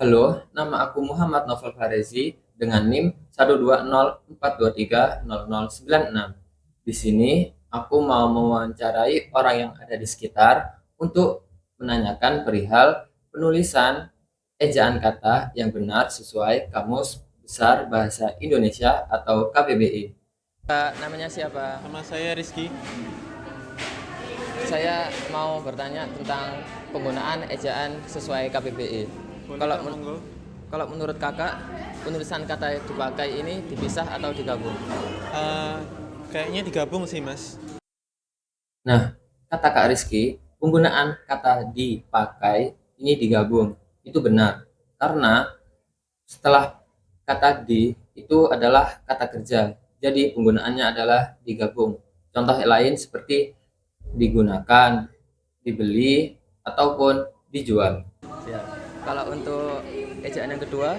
Halo, nama aku Muhammad Novel Farezi dengan NIM 12042300096. Di sini aku mau mewawancarai orang yang ada di sekitar untuk menanyakan perihal penulisan ejaan kata yang benar sesuai Kamus Besar Bahasa Indonesia atau KBBI. Namanya siapa? Nama saya Rizky. Saya mau bertanya tentang penggunaan ejaan sesuai KBBI. Boleh Kalau Kak, monggo. kalau menurut kakak, penulisan kata yang dipakai ini dipisah atau digabung? Eh, Kayaknya digabung sih Mas. Nah, kata Kak Rizky, penggunaan kata dipakai ini digabung. Itu benar. Karena setelah kata di itu adalah kata kerja. Jadi penggunaannya adalah digabung. Contoh lain seperti digunakan, dibeli, ataupun dijual. Ya. Kalau untuk ejaan yang kedua,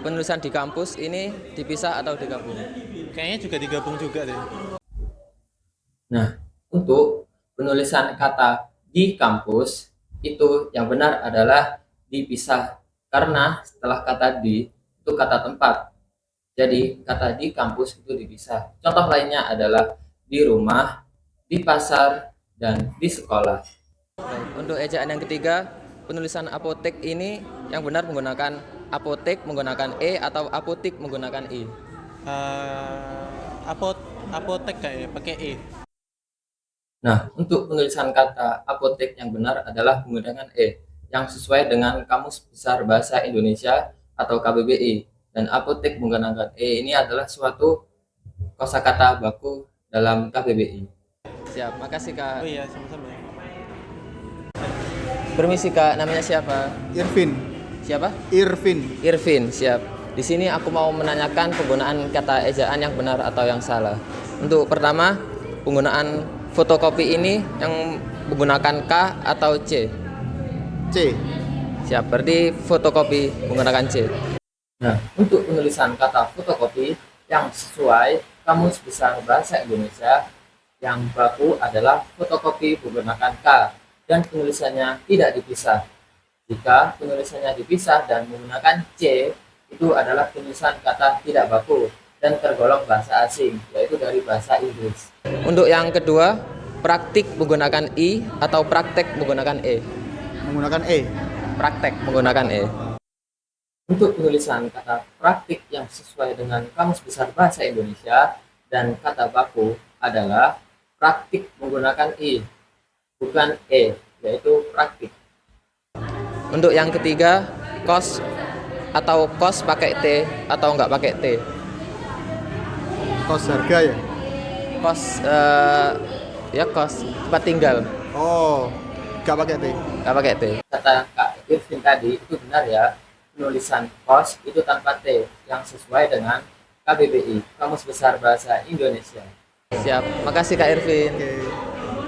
penulisan di kampus ini dipisah atau digabung? Kayaknya juga digabung juga deh. Nah, untuk penulisan kata di kampus itu yang benar adalah dipisah karena setelah kata di itu kata tempat. Jadi kata di kampus itu dipisah. Contoh lainnya adalah di rumah, di pasar, dan di sekolah. Baik, untuk ejaan yang ketiga, penulisan apotek ini yang benar menggunakan apotek menggunakan E atau apotik menggunakan I. Eh, apot Apotek kayaknya pakai E. Nah, untuk penulisan kata apotek yang benar adalah menggunakan E, yang sesuai dengan Kamus Besar Bahasa Indonesia atau KBBI. Dan apotek menggunakan E ini adalah suatu kosakata baku dalam KBBI. Siap, makasih Oh Kak. iya, sama-sama. Permisi Kak, namanya siapa? Irvin, Siapa? Irvin. Irvin, siap. Di sini aku mau menanyakan penggunaan kata ejaan yang benar atau yang salah. Untuk pertama, penggunaan fotokopi ini yang menggunakan K atau C? C. Siap, berarti fotokopi menggunakan C. Nah, untuk penulisan kata fotokopi yang sesuai Kamus Besar Bahasa Indonesia yang baku adalah fotokopi menggunakan K dan penulisannya tidak dipisah. Jika penulisannya dipisah dan menggunakan C, itu adalah penulisan kata tidak baku dan tergolong bahasa asing, yaitu dari bahasa Inggris. Untuk yang kedua, praktik menggunakan I atau praktek menggunakan E? Menggunakan E. Praktek menggunakan E. Untuk penulisan kata praktik yang sesuai dengan Kamus Besar Bahasa Indonesia dan kata baku adalah praktik menggunakan I, bukan E, yaitu praktik. Untuk yang ketiga, kos atau kos pakai T atau enggak pakai T? Kos harga ya? Kos ya kos tempat tinggal, Oh, gak pakai T. enggak pakai T. Kata Kak Irvin tadi itu benar ya. Penulisan kos itu tanpa T yang sesuai dengan KBBI, Kamus Besar Bahasa Indonesia. Siap, makasih Kak Irvin. Oke.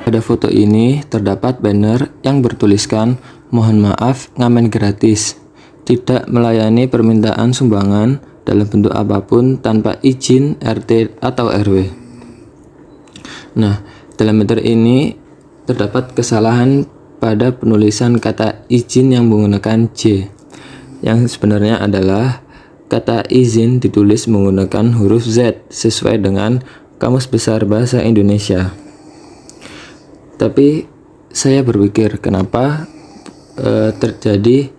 Pada foto ini terdapat banner yang bertuliskan "Mohon maaf, ngamen gratis. Tidak melayani permintaan sumbangan dalam bentuk apapun tanpa izin RT atau RW." Nah, dalam banner ini terdapat kesalahan pada penulisan kata izin yang menggunakan J. Yang sebenarnya adalah kata izin ditulis menggunakan huruf Z sesuai dengan Kamus Besar Bahasa Indonesia. Tapi saya berpikir kenapa terjadi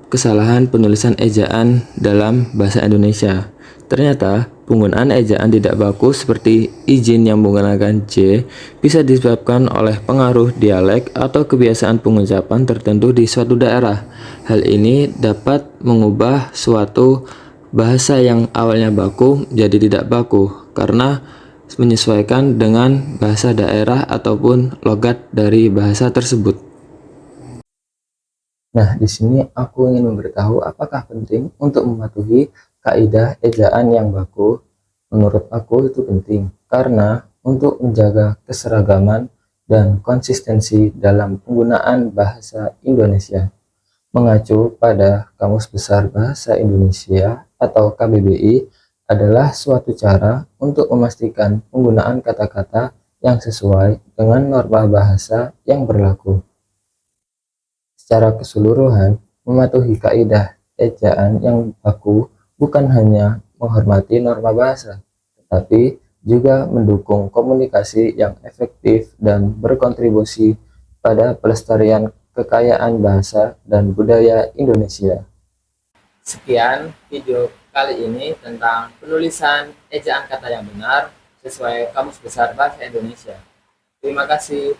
kesalahan penulisan ejaan dalam bahasa Indonesia. Ternyata penggunaan ejaan tidak baku seperti izin yang menggunakan J bisa disebabkan oleh pengaruh dialek atau kebiasaan pengucapan tertentu di suatu daerah. Hal ini dapat mengubah suatu bahasa yang awalnya baku menjadi tidak baku karena menyesuaikan dengan bahasa daerah ataupun logat dari bahasa tersebut. Nah, di sini aku ingin memberitahu apakah penting untuk mematuhi kaidah ejaan yang baku. Menurut aku itu penting karena untuk menjaga keseragaman dan konsistensi dalam penggunaan bahasa Indonesia. Mengacu pada Kamus Besar Bahasa Indonesia atau KBBI adalah suatu cara untuk memastikan penggunaan kata-kata yang sesuai dengan norma bahasa yang berlaku. Secara keseluruhan, mematuhi kaidah ejaan yang baku bukan hanya menghormati norma bahasa, tetapi juga mendukung komunikasi yang efektif dan berkontribusi pada pelestarian kekayaan bahasa dan budaya Indonesia. Sekian video kali ini tentang penulisan ejaan kata yang benar sesuai Kamus Besar Bahasa Indonesia. Terima kasih.